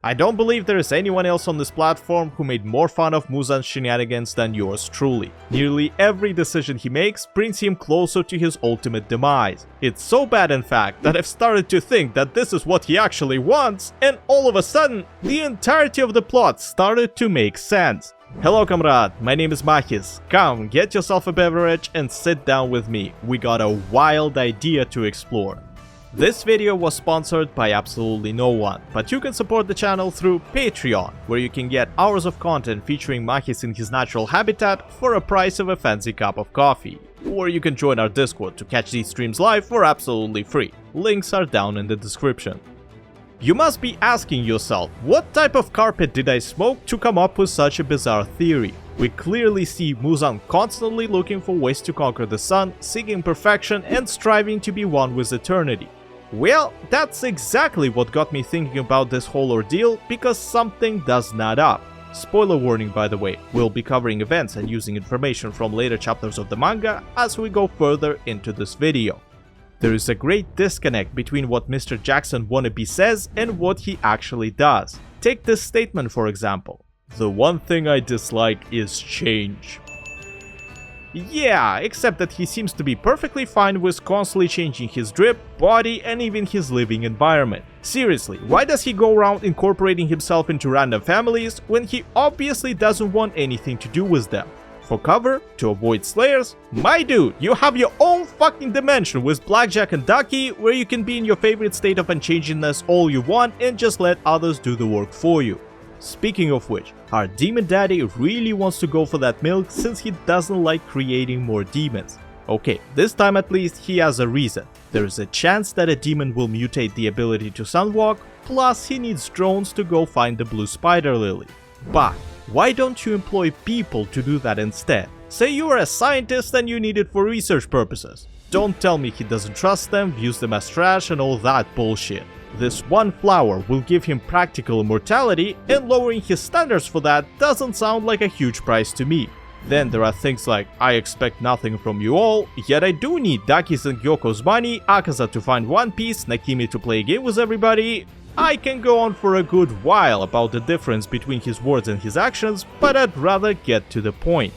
I don't believe there is anyone else on this platform who made more fun of Muzan's shenanigans than yours truly. Nearly every decision he makes brings him closer to his ultimate demise. It's so bad in fact that I've started to think that this is what he actually wants, and all of a sudden, the entirety of the plot started to make sense. Hello comrade, my name is Mahis. Come, get yourself a beverage and sit down with me. We got a wild idea to explore. This video was sponsored by absolutely no one, but you can support the channel through Patreon, where you can get hours of content featuring Mahis in his natural habitat for a price of a fancy cup of coffee. Or you can join our Discord to catch these streams live for absolutely free. Links are down in the description. You must be asking yourself, what type of carpet did I smoke to come up with such a bizarre theory? We clearly see Muzan constantly looking for ways to conquer the sun, seeking perfection and striving to be one with eternity. Well, that's exactly what got me thinking about this whole ordeal, because something does not add up. Spoiler warning by the way, we'll be covering events and using information from later chapters of the manga as we go further into this video. There is a great disconnect between what Mr. Jackson wannabe says and what he actually does. Take this statement for example. The one thing I dislike is change. Yeah, except that he seems to be perfectly fine with constantly changing his drip, body, and even his living environment. Seriously, why does he go around incorporating himself into random families when he obviously doesn't want anything to do with them? For cover? To avoid slayers? My dude, you have your own fucking dimension with Blackjack and Ducky where you can be in your favorite state of unchangingness all you want and just let others do the work for you. Speaking of which, our demon daddy really wants to go for that milk since he doesn't like creating more demons. Okay, this time at least he has a reason. There is a chance that a demon will mutate the ability to sunwalk, plus he needs drones to go find the blue spider lily. But why don't you employ people to do that instead? Say you are a scientist and you need it for research purposes. Don't tell me he doesn't trust them, views them as trash and all that bullshit. This one flower will give him practical immortality, and lowering his standards for that doesn't sound like a huge price to me. Then there are things like, I expect nothing from you all, yet I do need Daki's and Gyoko's money, Akaza to find One Piece, Nakimi to play a game with everybody. I can go on for a good while about the difference between his words and his actions, but I'd rather get to the point.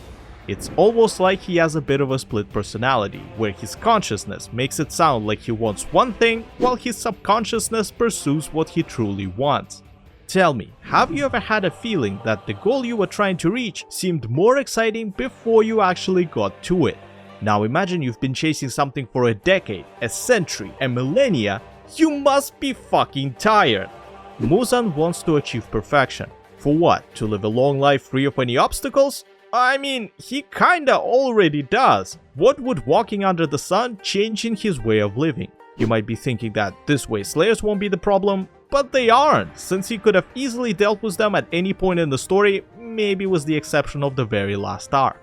It's almost like he has a bit of a split personality, where his consciousness makes it sound like he wants one thing, while his subconsciousness pursues what he truly wants. Tell me, have you ever had a feeling that the goal you were trying to reach seemed more exciting before you actually got to it? Now imagine you've been chasing something for a decade, a century, a millennia. You must be fucking tired. Muzan wants to achieve perfection. For what? To live a long life free of any obstacles? I mean, he kinda already does. What would walking under the sun change in his way of living? You might be thinking that this way slayers won't be the problem, but they aren't, since he could have easily dealt with them at any point in the story, maybe with the exception of the very last arc.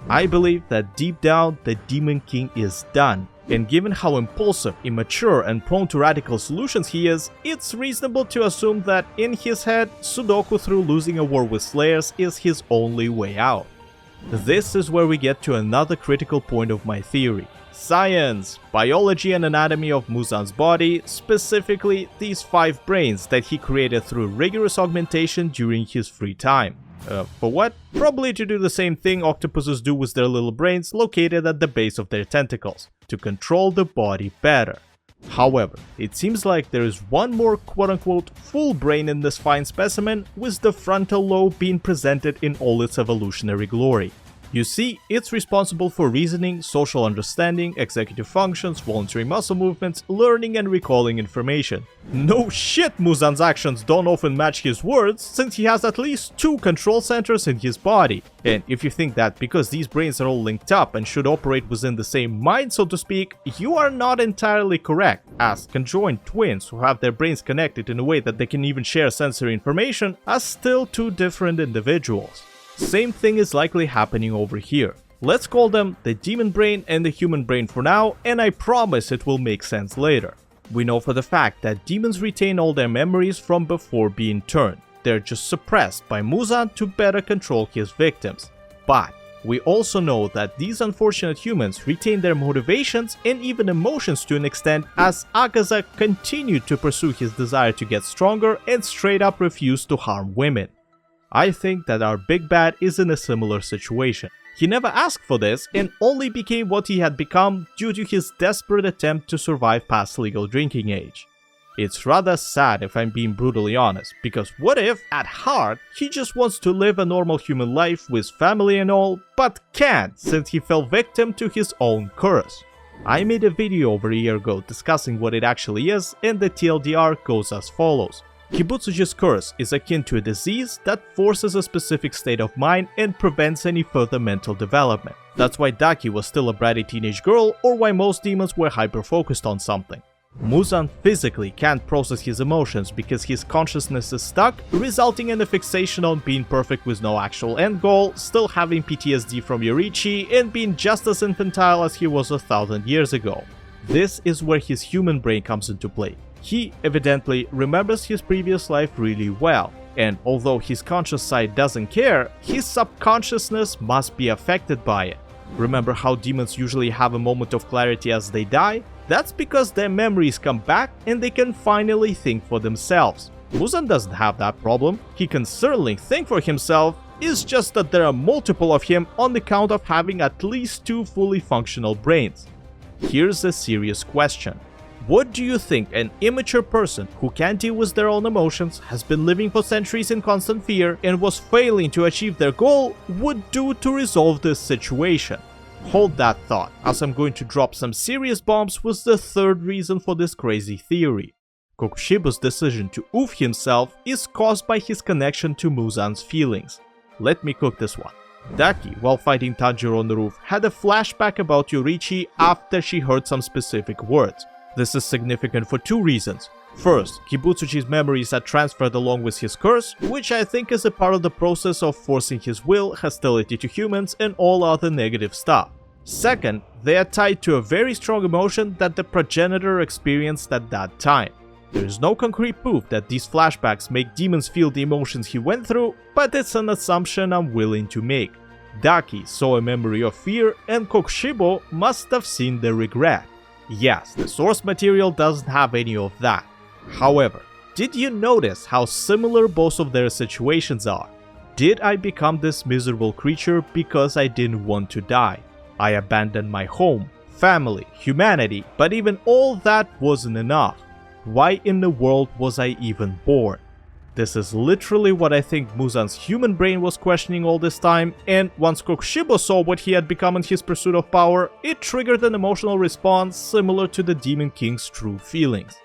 I believe that deep down, the Demon King is done, and given how impulsive, immature, and prone to radical solutions he is, it's reasonable to assume that in his head, Sudoku through losing a war with slayers is his only way out. This is where we get to another critical point of my theory. Science! Biology and anatomy of Muzan's body, specifically these 5 brains that he created through rigorous augmentation during his free time. For what? Probably to do the same thing octopuses do with their little brains located at the base of their tentacles, to control the body better. However, it seems like there is one more quote-unquote full brain in this fine specimen, with the frontal lobe being presented in all its evolutionary glory. You see, it's responsible for reasoning, social understanding, executive functions, voluntary muscle movements, learning and recalling information. No shit, Muzan's actions don't often match his words, since he has at least 2 control centers in his body. And if you think that because these brains are all linked up and should operate within the same mind so to speak, you are not entirely correct, as conjoined twins who have their brains connected in a way that they can even share sensory information are still 2 different individuals. Same thing is likely happening over here. Let's call them the demon brain and the human brain for now, and I promise it will make sense later. We know for the fact that demons retain all their memories from before being turned. They're just suppressed by Muzan to better control his victims. But We also know that these unfortunate humans retain their motivations and even emotions to an extent, as Akaza continued to pursue his desire to get stronger and straight up refused to harm women. I think that our big bad is in a similar situation. He never asked for this and only became what he had become due to his desperate attempt to survive past legal drinking age. It's rather sad if I'm being brutally honest, because what if, at heart, he just wants to live a normal human life with family and all, but can't since he fell victim to his own curse? I made a video over a year ago discussing what it actually is, and the TLDR goes as follows. Kibutsuji's curse is akin to a disease that forces a specific state of mind and prevents any further mental development. That's why Daki was still a bratty teenage girl, or why most demons were hyper-focused on something. Muzan physically can't process his emotions because his consciousness is stuck, resulting in a fixation on being perfect with no actual end goal, still having PTSD from Yorichi, and being just as infantile as he was 1,000 years ago. This is where his human brain comes into play. He evidently remembers his previous life really well, and although his conscious side doesn't care, his subconsciousness must be affected by it. Remember how demons usually have a moment of clarity as they die? That's because their memories come back and they can finally think for themselves. Muzan doesn't have that problem. He can certainly think for himself, it's just that there are multiple of him on account of having at least 2 fully functional brains. Here's a serious question. What do you think an immature person who can't deal with their own emotions, has been living for centuries in constant fear, and was failing to achieve their goal would do to resolve this situation? Hold that thought, as I'm going to drop some serious bombs with the third reason for this crazy theory. Kokushibo's decision to oof himself is caused by his connection to Muzan's feelings. Let me cook this one. Daki, while fighting Tanjiro on the roof, had a flashback about Yorichi after she heard some specific words. This is significant for 2 reasons. First, Kibutsuji's memories are transferred along with his curse, which I think is a part of the process of forcing his will, hostility to humans, and all other negative stuff. Second, they are tied to a very strong emotion that the progenitor experienced at that time. There is no concrete proof that these flashbacks make demons feel the emotions he went through, but it's an assumption I'm willing to make. Daki saw a memory of fear, and Kokushibo must have seen the regret. Yes, the source material doesn't have any of that. However, did you notice how similar both of their situations are? Did I become this miserable creature because I didn't want to die? I abandoned my home, family, humanity, but even all that wasn't enough. Why in the world was I even born? This is literally what I think Muzan's human brain was questioning all this time, and once Kokushibo saw what he had become in his pursuit of power, it triggered an emotional response similar to the Demon King's true feelings.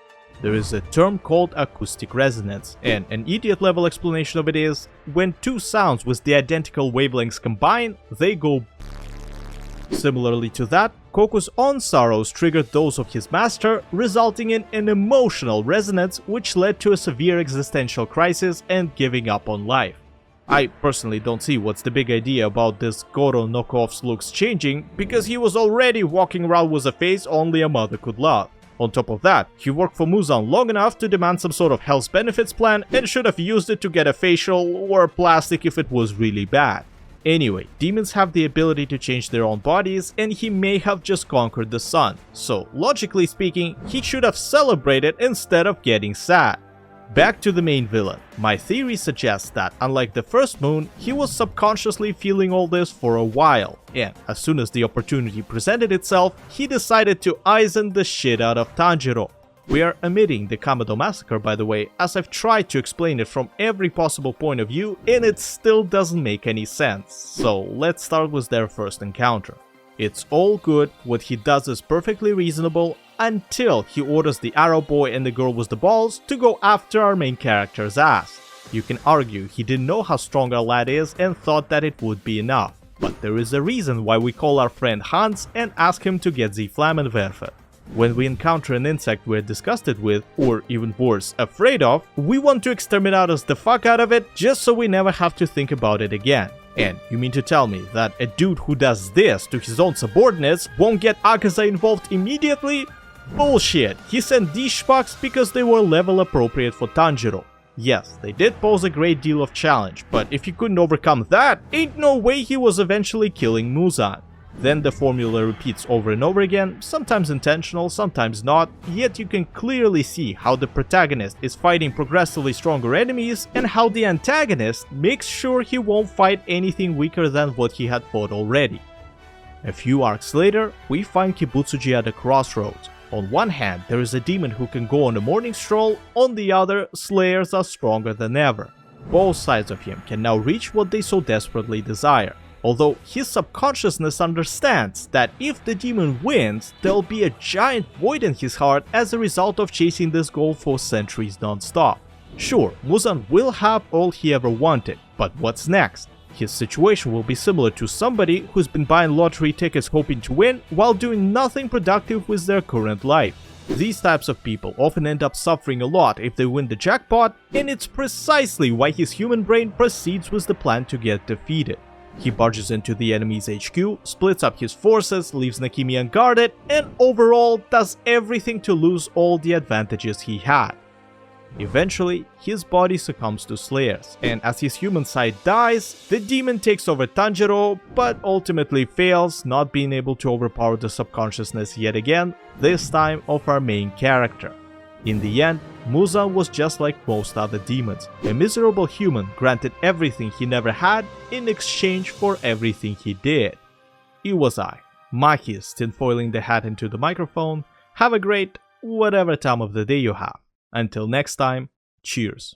There is a term called acoustic resonance, and an idiot-level explanation of it is, when 2 sounds with the identical wavelengths combine, they go. Similarly to that, Koku's own sorrows triggered those of his master, resulting in an emotional resonance which led to a severe existential crisis and giving up on life. I personally don't see what's the big idea about this Goro knockoff's looks changing, because he was already walking around with a face only a mother could love. On top of that, he worked for Muzan long enough to demand some sort of health benefits plan and should have used it to get a facial or plastic if it was really bad. Anyway, demons have the ability to change their own bodies, and he may have just conquered the sun, so logically speaking, he should have celebrated instead of getting sad. Back to the main villain. My theory suggests that, unlike the first moon, he was subconsciously feeling all this for a while, and as soon as the opportunity presented itself, he decided to Aizen the shit out of Tanjiro. We are omitting the Kamado massacre, by the way, as I've tried to explain it from every possible point of view and it still doesn't make any sense, so let's start with their first encounter. It's all good, what he does is perfectly reasonable, until he orders the arrow boy and the girl with the balls to go after our main character's ass. You can argue he didn't know how strong our lad is and thought that it would be enough, but there is a reason why we call our friend Hans and ask him to get the Flammenwerfer. When we encounter an insect we're disgusted with, or even worse, afraid of, we want to exterminate the fuck out of it just so we never have to think about it again. And you mean to tell me that a dude who does this to his own subordinates won't get Akaza involved immediately? Bullshit, he sent these schmucks because they were level appropriate for Tanjiro. Yes, they did pose a great deal of challenge, but if he couldn't overcome that, ain't no way he was eventually killing Muzan. Then the formula repeats over and over again, sometimes intentional, sometimes not, yet you can clearly see how the protagonist is fighting progressively stronger enemies and how the antagonist makes sure he won't fight anything weaker than what he had fought already. A few arcs later, we find Kibutsuji at a crossroads. On one hand, there is a demon who can go on a morning stroll, on the other, slayers are stronger than ever. Both sides of him can now reach what they so desperately desire. Although his subconsciousness understands that if the demon wins, there'll be a giant void in his heart as a result of chasing this goal for centuries non-stop. Sure, Muzan will have all he ever wanted, but what's next? His situation will be similar to somebody who's been buying lottery tickets hoping to win while doing nothing productive with their current life. These types of people often end up suffering a lot if they win the jackpot, and it's precisely why his human brain proceeds with the plan to get defeated. He barges into the enemy's HQ, splits up his forces, leaves Nakimi unguarded, and overall does everything to lose all the advantages he had. Eventually, his body succumbs to slayers, and as his human side dies, the demon takes over Tanjiro, but ultimately fails, not being able to overpower the subconsciousness yet again, this time of our main character. In the end, Muzan was just like most other demons, a miserable human granted everything he never had in exchange for everything he did. It was I, Makis, tinfoiling the hat into the microphone. Have a great whatever time of the day you have. Until next time, cheers.